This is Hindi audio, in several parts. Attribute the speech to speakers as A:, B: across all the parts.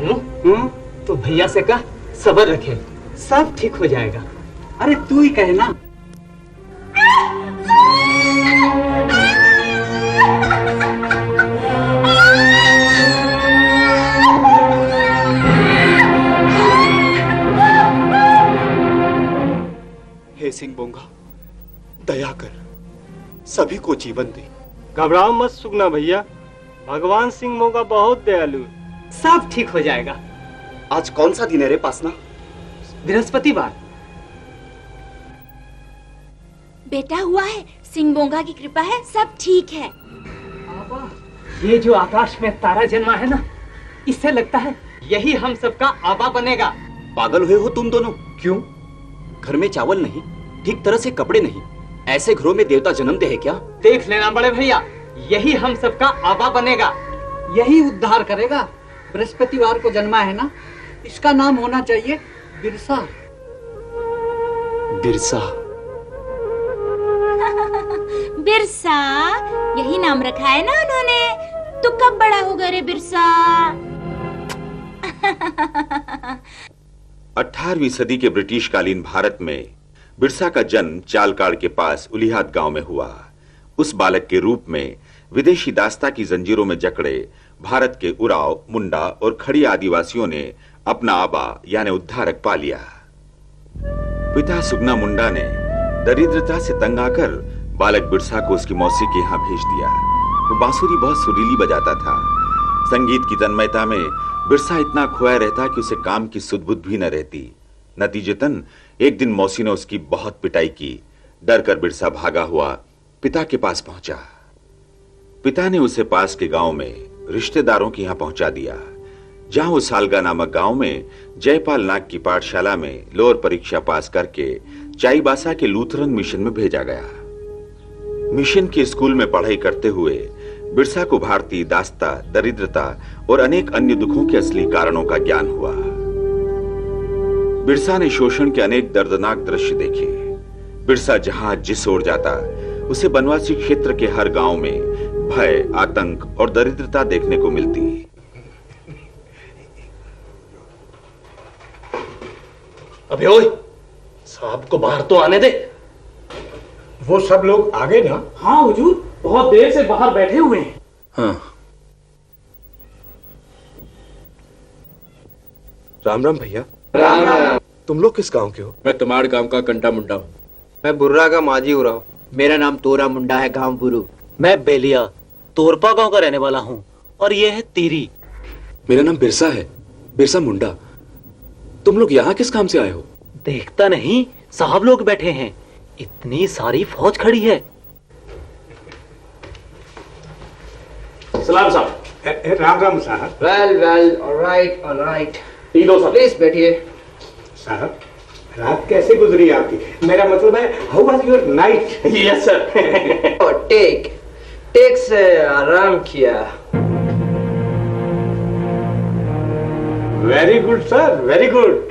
A: कानू, तो भैया से कह सब्र रखे, सब ठीक हो जाएगा।
B: अरे तू ही कहना।
C: हे सिंह बोंगा, दया कर, सभी को जीवन दे।
D: घबराओ मत सुगना भैया, भगवान सिंह मोगा बहुत दयालु,
A: सब ठीक हो जाएगा।
C: आज कौन सा दिन है रे पासना?
A: बृहस्पतिवार।
E: बेटा हुआ है, सिंह बोंगा की कृपा है, सब ठीक है।
A: ये जो आकाश में तारा जन्मा है ना, इससे लगता है यही हम सबका आबा बनेगा।
C: पागल हुए हो तुम दोनों? क्यों? घर में चावल नहीं, ठीक तरह से कपड़े नहीं, ऐसे घरों में देवता जन्मते हैं क्या?
A: देख लेना बड़े भैया, यही हम सबका आबा बनेगा,
B: यही उद्धार करेगा। बृहस्पतिवार को जन्मा है ना, इसका नाम होना चाहिए बिरसा।
C: बिरसा?
E: बिरसा यही नाम रखा है ना उन्होंने। तू कब बड़ा होगा रे बिरसा?
F: 18वीं सदी के ब्रिटिश कालीन भारत में बिरसा का जन्म चालकाड़ के पास उलिहात गांव में हुआ। उस बालक के रूप में विदेशी दास्ता की जंजीरों में जकड़े भारत के उराव, मुंडा और खड़ी आदिवासियों ने अपना आबा यानी उद्धारक पा लिया। पिता सुगना मुंडा ने दरिद्रता से तंग आकर बालक बिरसा को उसकी मौसी के यहाँ भेज दिया। वो बांसुरी बहुत सुरीली बजाता था। संगीत की तन्मयता में बिरसा इतना खोया रहता कि उसे काम की सुध-बुध भी न रहती। नतीजतन एक दिन मौसी ने उसकी बहुत पिटाई की। डर कर बिरसा भागा हुआ पिता के पास पहुंचा। पिता ने उसे पास के गांव में रिश्तेदारों के यहाँ पहुंचा दिया, जहां वो सालगा नामक गांव में जयपाल नाग की पाठशाला में लोअर परीक्षा पास करके चाईबासा के लूथरन मिशन में भेजा गया। मिशन के स्कूल में पढ़ाई करते हुए बिरसा को भारतीय दास्ता, दरिद्रता और अनेक अन्य दुखों के असली कारणों का ज्ञान हुआ। बिरसा ने शोषण के अनेक दर्दनाक दृश्य देखे। बिरसा जहां जिस ओर जाता, उसे बनवासी क्षेत्र के हर गांव में भय, आतंक और दरिद्रता देखने को मिलती।
G: अबे ओए, साहब को बाहर तो आने दे।
H: वो सब लोग आ गए ना?
G: हाँ हुजूर, बहुत देर से बाहर बैठे हुए हैं।
H: हाँ। राम राम भैया।
G: राम राम।
H: तुम लोग किस गांव के हो?
I: मैं तमाड़ गांव का कंटा मुंडा हूँ।
J: मैं बुर्रा का माजी हो रहा हूँ।
K: मेरा नाम तोरा मुंडा है, गांव बुरु।
L: मैं बेलिया तोरपा गांव का रहने वाला हूँ, और ये है तीरी।
H: मेरा नाम बिरसा है, बिरसा मुंडा। तुम लोग यहाँ किस काम से आए हो?
L: देखता नहीं, साहब लोग बैठे हैं, इतनी सारी फौज खड़ी है।
G: सलाम साहब।
H: राम राम साहब।
J: Well well, alright alright.
G: Please
J: बैठिए।
H: साहब, रात कैसे गुजरी आपकी? मेरा मतलब है, how was your night?
G: Yes sir.
J: टेक से आराम किया।
H: Very good sir, very good.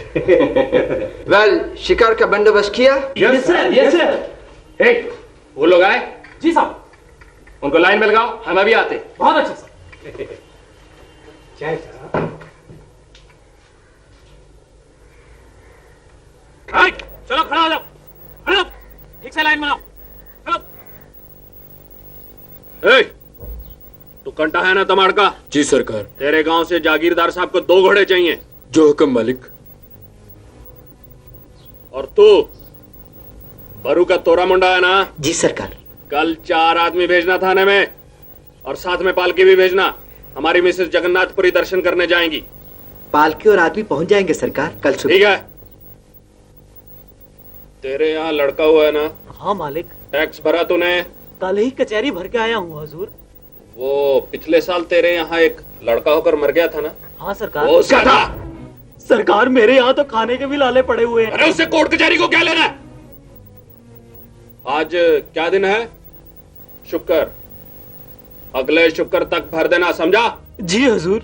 J: Well, शिकार का बंदोबस्त किया?
G: Yes sir, yes sir. एक वो लोग आए? जी साहब। उनको लाइन में लगाओ, हम अभी आते। बहुत अच्छा सर।
H: जय साहब।
G: चलो खड़ा हो जाओ, खड़ा, ठीक से लाइन बनाओ, खड़ा। तू कंटा है ना तमाड़ का?
I: जी सरकार।
G: तेरे गांव से जागीरदार साहब को 2 घोड़े चाहिए।
I: जो हुक्म मालिक।
G: और तू बरू का तोरा मुंडा है ना?
K: जी सरकार।
G: कल 4 आदमी भेजना थाने में, और साथ में पालकी भी भेजना। हमारी मिसेस जगन्नाथपुरी दर्शन करने जाएंगी।
K: पालकी और आदमी पहुंच जाएंगे सरकार कल सुबह।
G: ठीक है। तेरे यहाँ लड़का हुआ है ना?
L: हाँ मालिक।
G: टैक्स भरा तूने?
L: कल ही कचहरी भर के आया हूँ हुजूर।
G: वो पिछले साल तेरे यहाँ एक लड़का होकर मर गया था ना?
L: हाँ सरकार।
G: वो उसका था?
L: सरकार, मेरे यहाँ तो खाने के भी लाले पड़े हुए हैं।
G: अरे उससे कोर्ट कचहरी को क्या लेना है? आज क्या दिन है? शुक्र। अगले शुक्र तक भर देना, समझा?
L: जी हुजूर।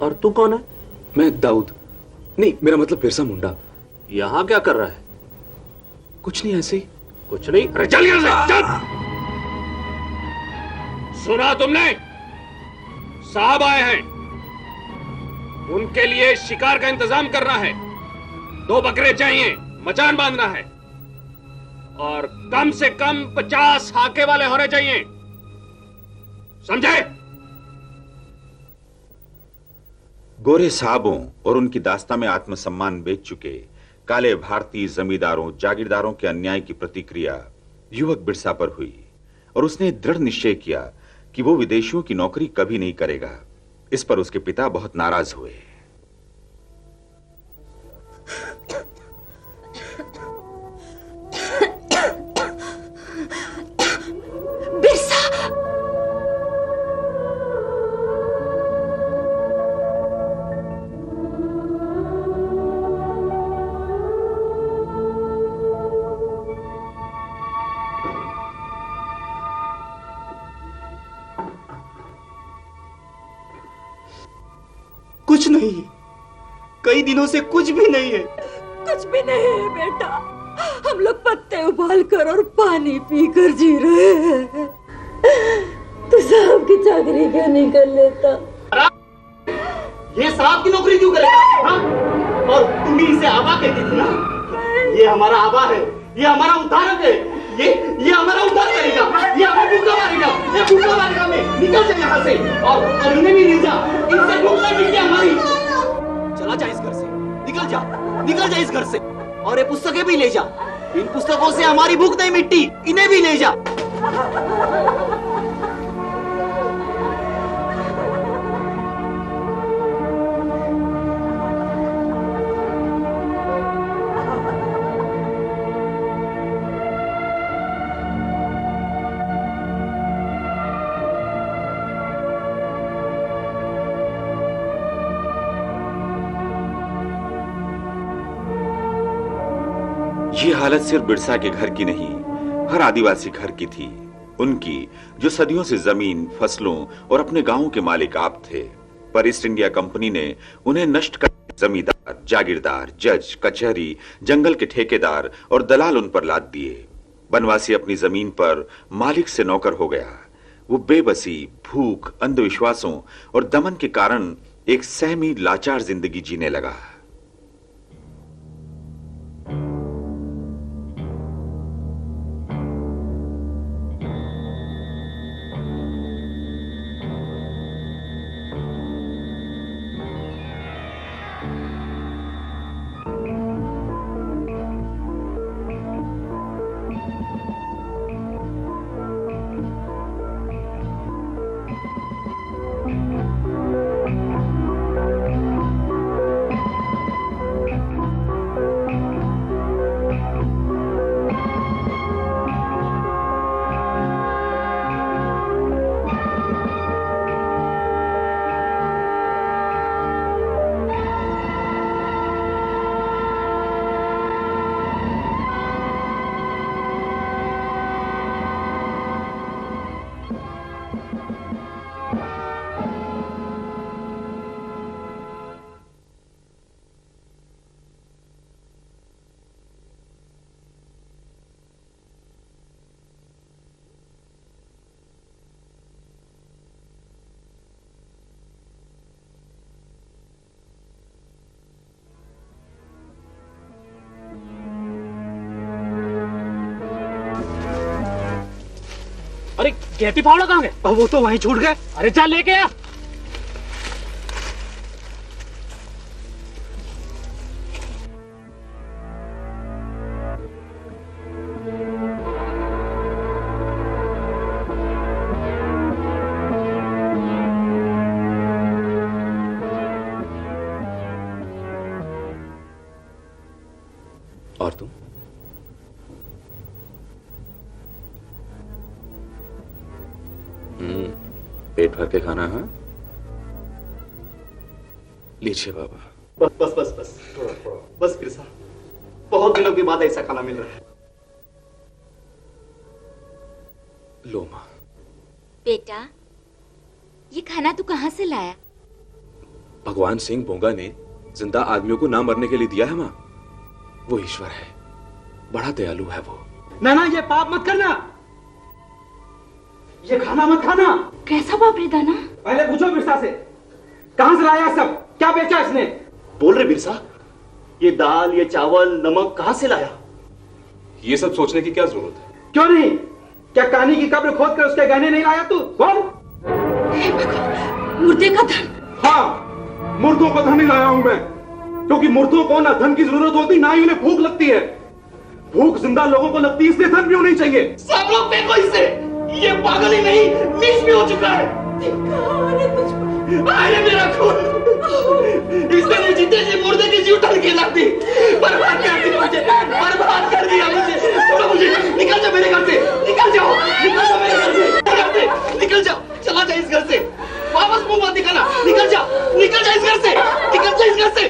G: और तू कौन है?
H: मैं दाऊद। नहीं, मेरा मतलब बिरसा मुंडा।
G: यहाँ क्या कर रहा है?
H: कुछ नहीं, ऐसे ही।
G: कुछ नहीं? अरे चल यहाँ से, चल। सुना तुमने? साहब आए हैं, उनके लिए शिकार का इंतजाम करना है। 2 बकरे चाहिए, मचान बांधना है और कम से कम 50 हाके वाले होने चाहिए, समझे?
F: गोरे साहबों और उनकी दास्ता में आत्मसम्मान बेच चुके काले भारतीय जमींदारों जागीरदारों के अन्याय की प्रतिक्रिया युवक बिरसा पर हुई और उसने दृढ़ निश्चय किया कि वो विदेशियों की नौकरी कभी नहीं करेगा। इस पर उसके पिता बहुत नाराज हुए।
E: बिरसा!
C: कुछ नहीं है, कई दिनों से कुछ भी नहीं है।
M: कुछ भी नहीं है बेटा, हम लोग पत्ते उबाल कर और पानी पीकर जी रहे हैं। तू साहब की चाकरी क्यों नहीं कर लेता?
C: ये साहब की नौकरी क्यों करेगा? हाँ? और तुम ही इसे आबा कहती थी ना? ये हमारा आबा है, ये हमारा उद्धारक है, ये हमारा उद्धार करेगा, ये हमें भूखा मारेगा, ये भूखा मारेगा हमें। निकल जा यहाँ से और इन्हें भी ले जा, इनसे भूख नहीं मिटती हमारी। चला जा इस घर से, निकल जा इस घर से और ये पुस्तकें भी ले जा। इन पुस्तकों से हमारी भूख नहीं मिटती, इन्हें भी ले जा।
F: ये हालत सिर्फ बिरसा के घर की नहीं, हर आदिवासी घर की थी। उनकी जो सदियों से जमीन, फसलों और अपने गांवों के मालिक आप थे, पर ईस्ट इंडिया कंपनी ने उन्हें नष्ट कर जमींदार, जागीरदार, जज, कचहरी, जंगल के ठेकेदार और दलाल उन पर लाद दिए। बनवासी अपनी जमीन पर मालिक से नौकर हो गया। वो बेबसी, भूख, अंधविश्वासों और दमन के कारण एक सहमी, लाचार जिंदगी जीने लगा।
L: अरे गेटी फावड़ा कहाँ गए? वो तो वहीं छूट गए। अरे चल लेके आ।
C: और तुम? पेट भर के खाना है? लीजिए बाबा।
B: बस बिरसा, बहुत दिनों के बाद ऐसा खाना मिल रहा है।
C: लो मां।
E: बेटा, ये खाना तू कहाँ से लाया?
C: भगवान सिंह बोंगा ने जिंदा आदमियों को ना मरने के लिए दिया है मां। वो ईश्वर है, बड़ा दयालु है वो।
B: ना ये पाप मत करना, ये खाना मत खाना।
E: कैसा बाप रे दाना?
B: पहले पूछो बिरसा से, कहां से लाया सब?
H: क्या बेचा इसने?
C: बोल रहे बिरसा, ये दाल, ये चावल, नमक कहां से लाया?
G: ये सब सोचने की क्या जरूरत है?
H: क्यों नहीं? क्या कहानी की कब्र खोद कर उसके गहने नहीं लाया तू? बोल।
M: मुर्दे का धन?
H: हाँ, मुर्दों का धन ही लाया हूं मैं, क्योंकि मुर्दों को ना धन की जरूरत होती ना ही उन्हें भूख लगती है। भूख जिंदा लोगों को लगती है, इसलिए धन भी होनी चाहिए।
C: सब लोग फेंको इसे, ये पागल ही नहीं नीच भी हो चुका है। अरे मेरा खून, इसने मुझे जी मुर्दे की जीव ढल के ला दी, बर्बाद कर दी मुझे, बर्बाद कर दिया मुझे। छोड़ो मुझे, निकल जाओ मेरे घर से, निकल जाओ, निकल जाओ मेरे घर से, निकल जाओ, चला जाए इस घर से, वापस मुंह मत दिखाना, निकल जाओ, निकल जाओ इस घर से, निकल जाओ इस घर से।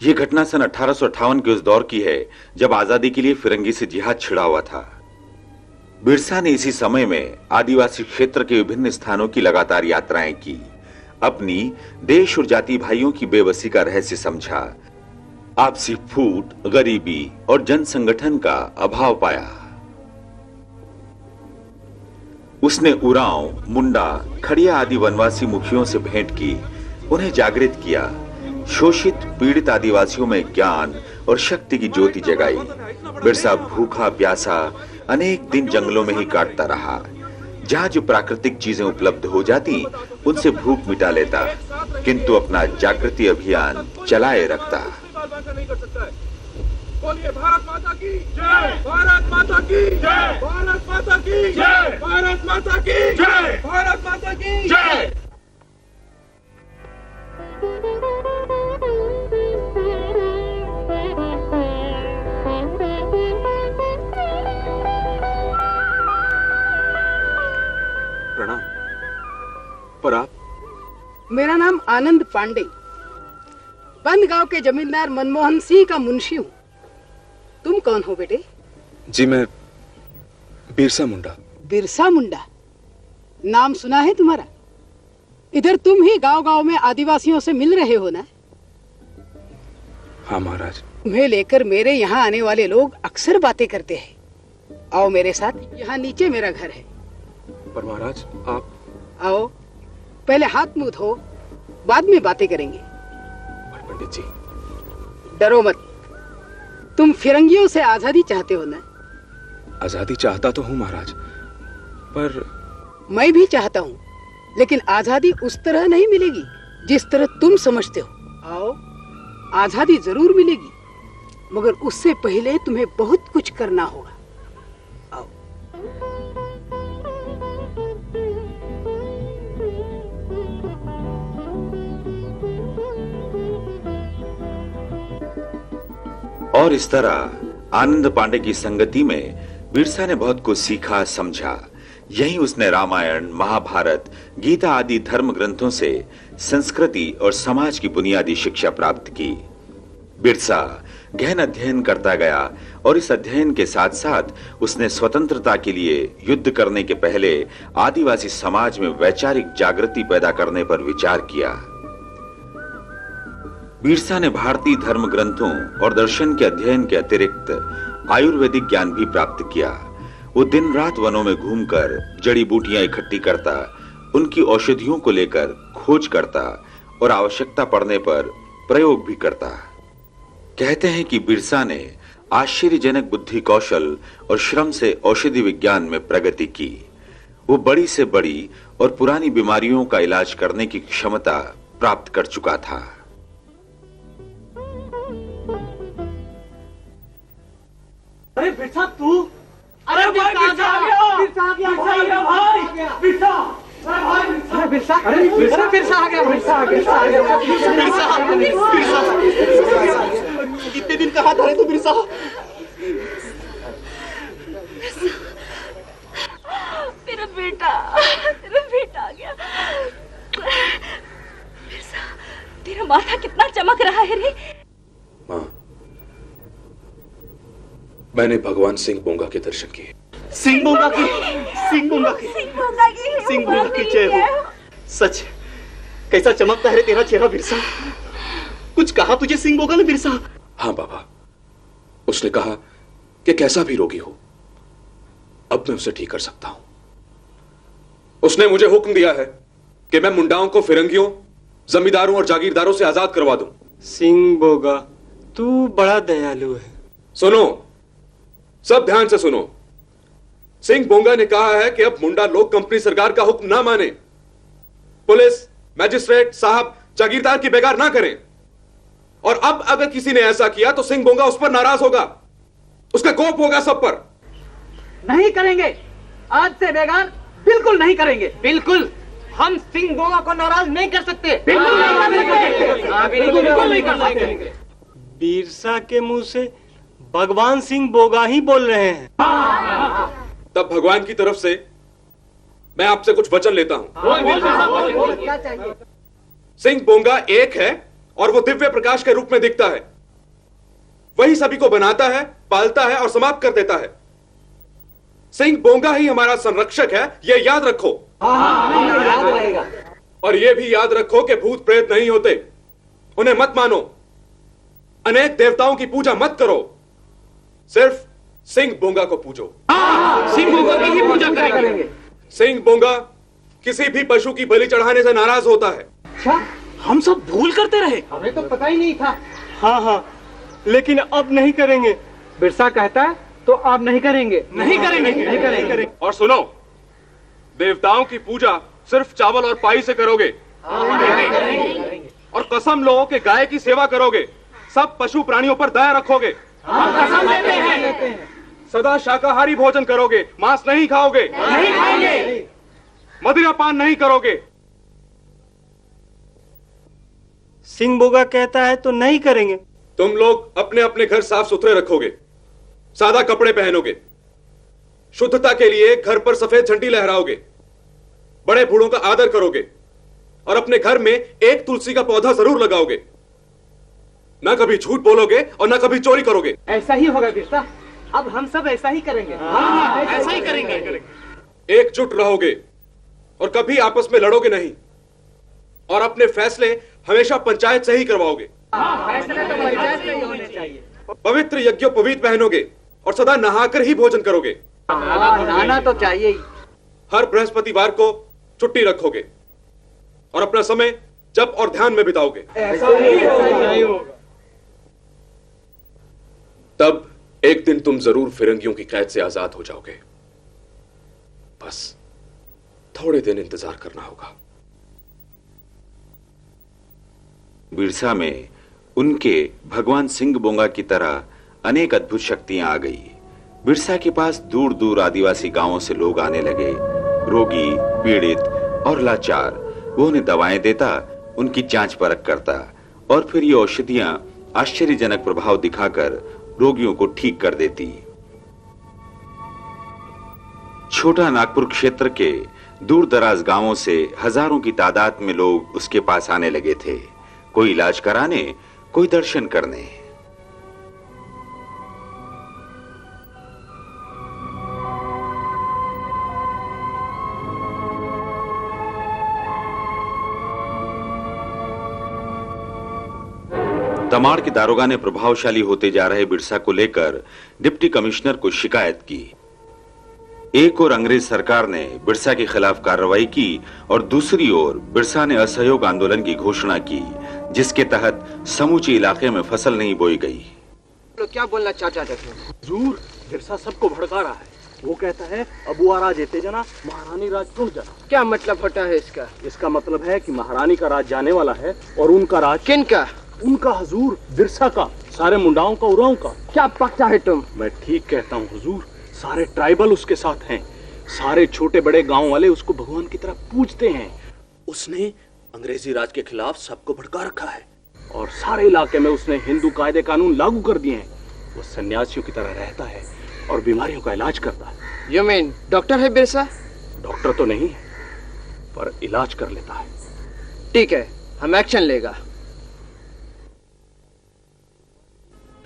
F: ये घटना सन 1858 के उस दौर की है जब आजादी के लिए फिरंगी से जिहाद छिड़ा हुआ था। बिरसा ने इसी समय में आदिवासी क्षेत्र के विभिन्न स्थानों की लगातार यात्राएं की, अपनी देश और जाति भाइयों की बेबसी का रहस्य समझा, आपसी फूट, गरीबी और जन संगठन का अभाव पाया। उसने उरांव, मुंडा, खड़िया आदि वनवासी मुखियों से भेंट की, उन्हें जागृत किया, शोषित पीड़ित आदिवासियों में ज्ञान और शक्ति की ज्योति जगाई। बिरसा भूखा प्यासा अनेक दिन जंगलों में ही काटता रहा। जहां जो प्राकृतिक चीजें उपलब्ध हो जाती उनसे भूख मिटा लेता, किंतु अपना जागृति अभियान चलाए रखता।
N: बोलिए भारत माता की जय, भारत माता की जय, भारत माता की जय, भारत माता की जय, भारत माता की जय।
G: प्रणाम। पर आप?
O: मेरा नाम आनंद पांडे, बंद गांव के जमींदार मनमोहन सिंह का मुंशी हूँ। तुम कौन हो बेटे?
G: जी मैं बिरसा मुंडा।
O: बिरसा मुंडा नाम सुना है तुम्हारा? इधर तुम ही गांव-गांव में आदिवासियों से मिल रहे हो ना?
G: हाँ महाराज।
O: तुम्हें लेकर मेरे यहाँ आने वाले लोग अक्सर बातें करते हैं। आओ मेरे साथ, यहाँ नीचे मेरा घर है।
G: पर महाराज आप?
O: आओ, पहले हाथ मुंह धो, बाद में बातें करेंगे।
G: पर पंडित जी।
O: डरो मत, तुम फिरंगियों से आजादी चाहते हो ना?
G: आजादी चाहता तो हूँ महाराज, पर
O: मैं भी चाहता हूँ, लेकिन आजादी उस तरह नहीं मिलेगी जिस तरह तुम समझते हो। आओ, आजादी जरूर मिलेगी, मगर उससे पहले तुम्हें बहुत कुछ करना होगा। आओ।
F: और इस तरह आनंद पांडे की संगति में बिरसा ने बहुत कुछ सीखा, समझा। यहीं उसने रामायण, महाभारत, गीता आदि धर्म ग्रंथों से संस्कृति और समाज की बुनियादी शिक्षा प्राप्त की। बिरसा गहन अध्ययन करता गया और इस अध्ययन के साथ साथ उसने स्वतंत्रता के लिए युद्ध करने के पहले आदिवासी समाज में वैचारिक जागृति पैदा करने पर विचार किया। बिरसा ने भारतीय धर्म ग्रंथों और दर्शन के अध्ययन के अतिरिक्त आयुर्वेदिक ज्ञान भी प्राप्त किया। वो दिन रात वनों में घूमकर जड़ी बूटियां इकट्ठी करता, उनकी औषधियों को लेकर खोज करता और आवश्यकता पड़ने पर प्रयोग भी करता। कहते हैं कि बिरसा ने आश्चर्यजनक बुद्धि कौशल और श्रम से औषधि विज्ञान में प्रगति की। वो बड़ी से बड़ी और पुरानी बीमारियों का इलाज करने की क्षमता प्राप्त कर चुका था।
C: अरे बिरसा तू, अरे भाई बिरसा आ गया, बिरसा आ गया भाई, बिरसा, अरे भाई बिरसा, बिरसा, अरे बिरसा, बिरसा आ गया, बिरसा आ गया, बिरसा, कितने दिन कहाँ था रे तू बिरसा?
M: मेरा बेटा आ गया। बिरसा, तेरा माथा कितना चमक रहा है रे।
G: माँ, मैंने भगवान सिंह बोंगा के दर्शन किए।
C: सिंह बोंगा की, सिंह बोंगा की, सिंह बोंगा की जय हो। सच, कैसा चमकता है तेरा चेहरा बिरसा। कुछ कहा तुझे सिंह बोंगा ने बिरसा?
G: हाँ बाबा, उसने कहा कि कैसा भी रोगी हो अब मैं उसे ठीक कर सकता हूं।
H: उसने मुझे हुक्म दिया है कि मैं मुंडाओं को फिरंगियों, जमींदारों और जागीरदारों से आजाद करवा दूं।
D: सिंह बोगा, तू बड़ा दयालु है।
H: सुनो, सब ध्यान से सुनो। सिंह बोंगा ने कहा है कि अब मुंडा लोग कंपनी सरकार का हुक्म ना माने, पुलिस, मैजिस्ट्रेट साहब जागीरदार की बेगार ना करें। और अब अगर किसी ने ऐसा किया तो सिंह बोंगा उस पर नाराज होगा, उसका कोप होगा सब पर।
A: नहीं करेंगे, आज से बेगार बिल्कुल नहीं करेंगे। बिल्कुल, हम सिंह बोगा को नाराज नहीं कर सकते। बिल्कुल नहीं कर सकते।
D: बिरसा के मुंह से भगवान सिंह बोगा ही बोल रहे हैं।
H: तब भगवान की तरफ से मैं आपसे कुछ वचन लेता हूं।
A: क्या चाहिए?
H: सिंह बोंगा एक है और वो दिव्य प्रकाश के रूप में दिखता है। वही सभी को बनाता है, पालता है और समाप्त कर देता है। सिंह बोंगा ही हमारा संरक्षक है, यह याद रखो।
A: याद रहेगा।
H: और यह भी याद रखो कि भूत प्रेत नहीं होते, उन्हें मत मानो। अनेक देवताओं की पूजा मत करो, सिर्फ सिंह बोंगा को पूजो।
A: सिंह बोगा की ही पूजा करेंगे।
H: सिंह बोंगा किसी भी पशु की बलि चढ़ाने से नाराज होता है।
A: अच्छा, हम सब भूल करते रहे, हमें तो पता ही नहीं था।
D: हाँ हाँ, लेकिन अब नहीं करेंगे।
A: बिरसा कहता है तो आप नहीं करेंगे। नहीं करेंगे।
H: और सुनो, देवताओं की पूजा सिर्फ चावल और पाई से करोगे। और कसम लो कि गाय की सेवा करोगे, सब पशु प्राणियों पर दया रखोगे।
A: कसम लेते हैं।
H: सदा शाकाहारी भोजन करोगे, मांस नहीं खाओगे,
A: नहीं खाएंगे।
H: मदिरा पान नहीं करोगे।
D: सिंह बोगा कहता है तो नहीं करेंगे।
H: तुम लोग अपने अपने घर साफ सुथरे रखोगे, सादा कपड़े पहनोगे, शुद्धता के लिए घर पर सफेद झंडी लहराओगे, बड़े बूढ़ों का आदर करोगे और अपने घर में एक तुलसी का पौधा जरूर लगाओगे। ना कभी झूठ बोलोगे और ना कभी चोरी करोगे।
A: ऐसा ही होगा बिरसा, अब हम सब ऐसा ही करेंगे। ऐसा ही करेंगे।
H: एकजुट रहोगे और कभी आपस में लड़ोगे नहीं, और अपने फैसले हमेशा पंचायत से ही करवाओगे।
A: फैसले तो पंचायत से ही होने चाहिए।
H: पवित्र यज्ञोपवीत पहनोगे और सदा नहाकर ही भोजन करोगे।
B: नहाना तो चाहिए ही।
H: हर बृहस्पतिवार को छुट्टी रखोगे और अपना समय जप और ध्यान में बिताओगे।
A: ऐसा नहीं होगा।
H: तब एक दिन तुम जरूर फिरंगियों की कैद से आजाद हो जाओगे। बस थोड़े दिन इंतजार करना होगा।
F: बिरसा में उनके भगवान सिंह बोंगा की तरह अनेक अद्भुत शक्तियां आ गई। बिरसा के पास दूर दूर आदिवासी गांवों से लोग आने लगे, रोगी, पीड़ित और लाचार। वो उन्हें दवाएं देता, उनकी जांच परख करता और फिर ये औषधियां आश्चर्यजनक प्रभाव दिखाकर रोगियों को ठीक कर देती। छोटा नागपुर क्षेत्र के दूर दराज गांवों से हजारों की तादाद में लोग उसके पास आने लगे थे, कोई इलाज कराने, कोई दर्शन करने। तमाड़ के दारोगा ने प्रभावशाली होते जा रहे बिरसा को लेकर डिप्टी कमिश्नर को शिकायत की। एक ओर अंग्रेज सरकार ने बिरसा के खिलाफ कार्रवाई की और दूसरी ओर बिरसा ने असहयोग आंदोलन की घोषणा की, जिसके तहत समूचे इलाके में फसल नहीं बोई गई।
B: क्या बोलना चाहता थे?
L: हुजूर, बिरसा सबको भड़का रहा है। वो कहता है अबुआ जेते जना, महारानी राज टूट जाना।
B: क्या मतलब होता है इसका?
L: इसका मतलब है कि महारानी का राज जाने वाला है और उनका राज।
B: किन का?
L: उनका हुजूर, बिरसा का, सारे मुंडाओं का, उराओं का।
B: क्या पकता है तुम?
L: मैं ठीक कहता हूँ हुजूर, सारे ट्राइबल उसके साथ हैं, सारे छोटे बड़े गांव वाले उसको भगवान की तरह पूजते हैं।
P: उसने अंग्रेजी राज के खिलाफ सबको भड़का रखा है
L: और सारे इलाके में उसने हिंदू कायदे कानून लागू कर दिए हैं। वो सन्यासियों की तरह रहता है और बीमारियों का इलाज करता है।
B: You mean डॉक्टर है बिरसा?
L: डॉक्टर तो नहीं है, पर इलाज कर लेता है।
B: ठीक है, हम एक्शन लेगा।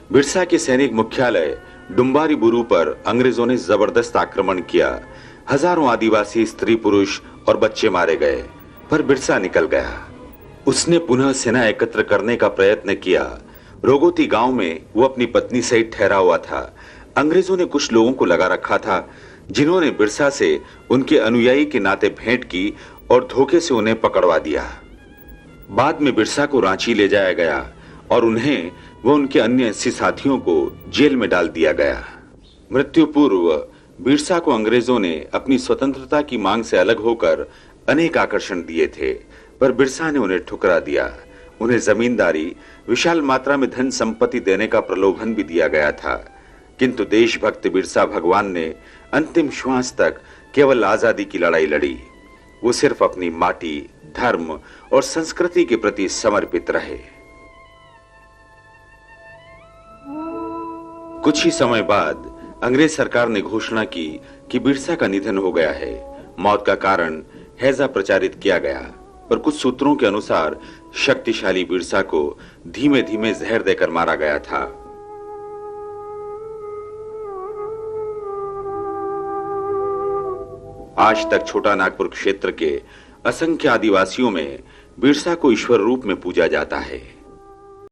F: बिरसा के सैनिक मुख्यालय डुम्बारी बुरू पर अंग्रेजों ने जबरदस्त आक्रमण किया। हजारों आदिवासी स्त्री पुरुष और बच्चे मारे गए, पर बिरसा निकल गया। उसने पुनः सेना एकत्र करने का प्रयत्न किया। रोगोती गांव में वो अपनी पत्नी सहित ठहरा हुआ था। अंग्रेजों ने कुछ लोगों को लगा रखा था जिन्होंने बिरसा से उनके अनुयायी के नाते भेंट की और धोखे से उन्हें पकड़वा दिया। बाद में बिरसा को रांची ले जाया गया और उन्हें व उनके अन्य 80 साथियों को जेल में डाल दिया गया। मृत्यु पूर्व बिरसा को अंग्रेजों ने अपनी स्वतंत्रता की मांग से अलग होकर अनेक आकर्षण दिए थे, पर बिरसा ने उन्हें ठुकरा दिया। उन्हें जमींदारी, विशाल मात्रा में धन संपत्ति देने का प्रलोभन भी दिया गया था, किंतु देशभक्त बिरसा भगवान ने अंतिम श्वास तक केवल आजादी की लड़ाई लड़ी। वो सिर्फ अपनी माटी, धर्म और संस्कृति के प्रति समर्पित रहे। कुछ ही समय बाद अंग्रेज सरकार ने घोषणा की कि बिरसा का निधन हो गया है। मौत का कारण हैजा प्रचारित किया गया, पर कुछ सूत्रों के अनुसार शक्तिशाली बिरसा को धीमे धीमे जहर देकर मारा गया था। आज तक छोटा नागपुर क्षेत्र के असंख्य आदिवासियों में बिरसा को ईश्वर रूप में पूजा जाता है।